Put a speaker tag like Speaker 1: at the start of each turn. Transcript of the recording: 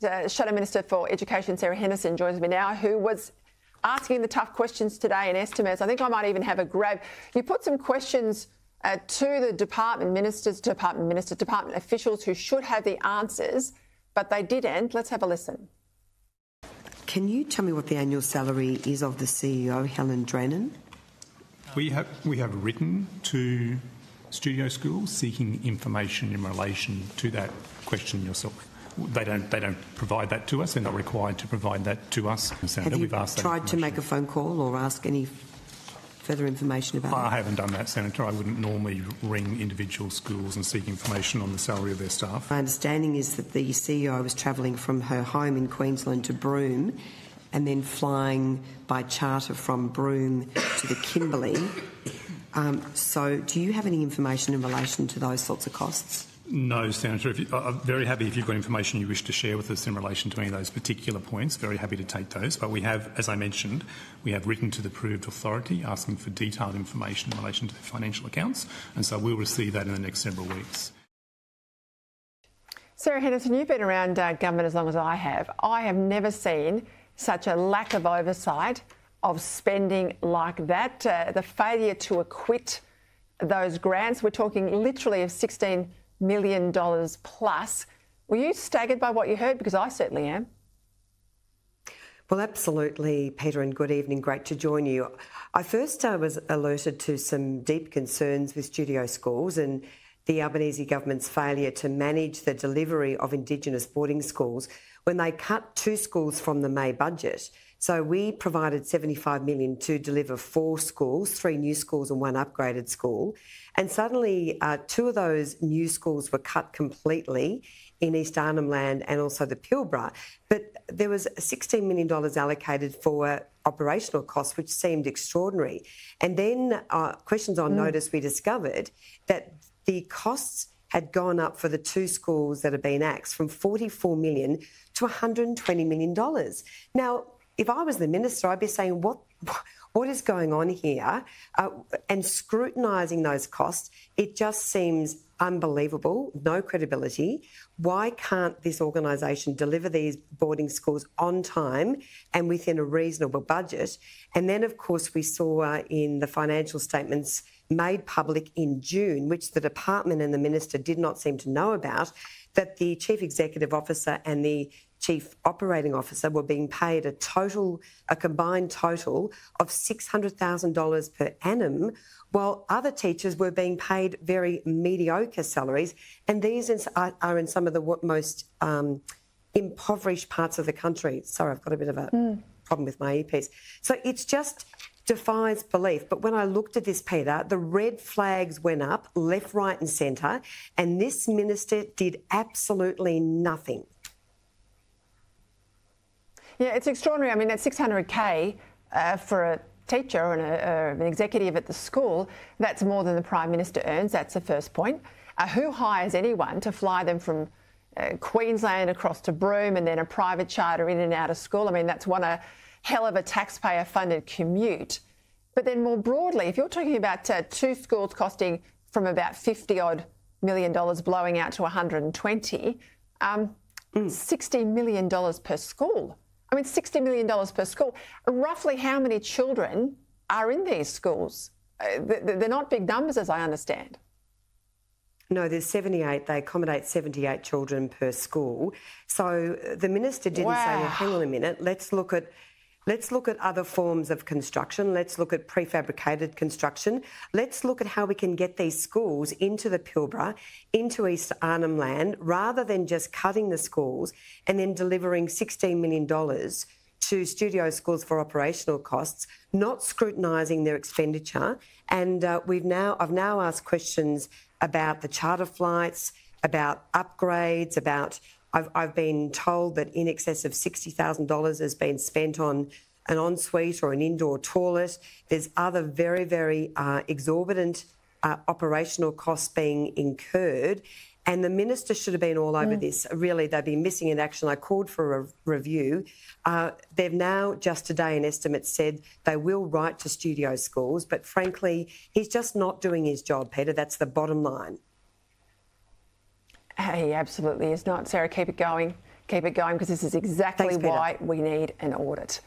Speaker 1: Shadow Minister for Education, Sarah Henderson, joins me now, who was asking the tough questions today in estimates. I think I might even have a grab. You put some questions to the department officials who should have the answers, but they didn't. Let's have a listen.
Speaker 2: Can you tell me what the annual salary is of the CEO, Helen Drennan?
Speaker 3: We have written to studio schools seeking information in relation to that question yourself. They don't provide that to us. They're not required to provide that to us.
Speaker 2: Have you tried to make a phone call or ask any further information about it?
Speaker 3: I haven't done that, Senator. I wouldn't normally ring individual schools and seek information on the salary of their staff.
Speaker 2: My understanding is that the CEO was travelling from her home in Queensland to Broome and then flying by charter from Broome to the Kimberley. So do you have any information in relation to those sorts of costs?
Speaker 3: No, Senator. I'm very happy if you've got information you wish to share with us in relation to any of those particular points. Very happy to take those. But we have, as I mentioned, we have written to the approved authority asking for detailed information in relation to the financial accounts, and so we'll receive that in the next several weeks. Sarah
Speaker 1: Henderson, you've been around government as long as I have. I have never seen such a lack of oversight of spending like that. The failure to acquit those grants. We're talking literally of $16 million plus. Were you staggered by what you heard? Because I certainly am.
Speaker 2: Well, absolutely, Peter, and good evening. Great to join you. I first was alerted to some deep concerns with studio schools and the Albanese government's failure to manage the delivery of Indigenous boarding schools when they cut 2 schools from the May budget. So we provided $75 million to deliver 4 schools, 3 new schools and 1 upgraded school. And suddenly 2 of those new schools were cut completely in East Arnhem Land and also the Pilbara. But there was $16 million allocated for operational costs, which seemed extraordinary. And then questions on notice, we discovered that the costs had gone up for the 2 schools that have been axed from $44 million to $120 million. Now, if I was the minister, I'd be saying, what is going on here? And scrutinising those costs, it just seems unbelievable, no credibility. Why can't this organisation deliver these boarding schools on time and within a reasonable budget? And then, of course, we saw in the financial statements made public in June, which the department and the minister did not seem to know about, that the Chief Executive Officer and the Chief Operating Officer were being paid a combined total of $600,000 per annum, while other teachers were being paid very mediocre salaries. And these are in some of the most impoverished parts of the country. Sorry, I've got a bit of a problem with my earpiece. So it's just defies belief. But when I looked at this, Peter, the red flags went up left, right and centre, and this minister did absolutely nothing.
Speaker 1: Yeah, it's extraordinary. I mean, that $600K for a teacher or an executive at the school, that's more than the Prime Minister earns. That's the first point. Who hires anyone to fly them from Queensland across to Broome and then a private charter in and out of school? I mean, that's a hell of a taxpayer-funded commute. But then more broadly, if you're talking about 2 schools costing from about $50-odd million blowing out to 120, $60 million per school. I mean, $60 million per school. Roughly how many children are in these schools? They're not big numbers, as I understand.
Speaker 2: No, there's 78. They accommodate 78 children per school. So the minister didn't say, well, hang on a minute, let's look at other forms of construction. Let's look at prefabricated construction. Let's look at how we can get these schools into the Pilbara, into East Arnhem Land, rather than just cutting the schools and then delivering $16 million to studio schools for operational costs, not scrutinising their expenditure. And I've now asked questions about the charter flights, about upgrades, about I've been told that in excess of $60,000 has been spent on an ensuite or an indoor toilet. There's other very, very exorbitant operational costs being incurred. And the minister should have been all over this. Really, they've been missing in action. I called for a review. They've now, just today, in estimates, said they will write to studio schools. But frankly, he's just not doing his job, Peter. That's the bottom line.
Speaker 1: He absolutely is not. Sarah, keep it going. keep it going, because this is exactly
Speaker 2: Thanks, Peter.
Speaker 1: why we need an audit.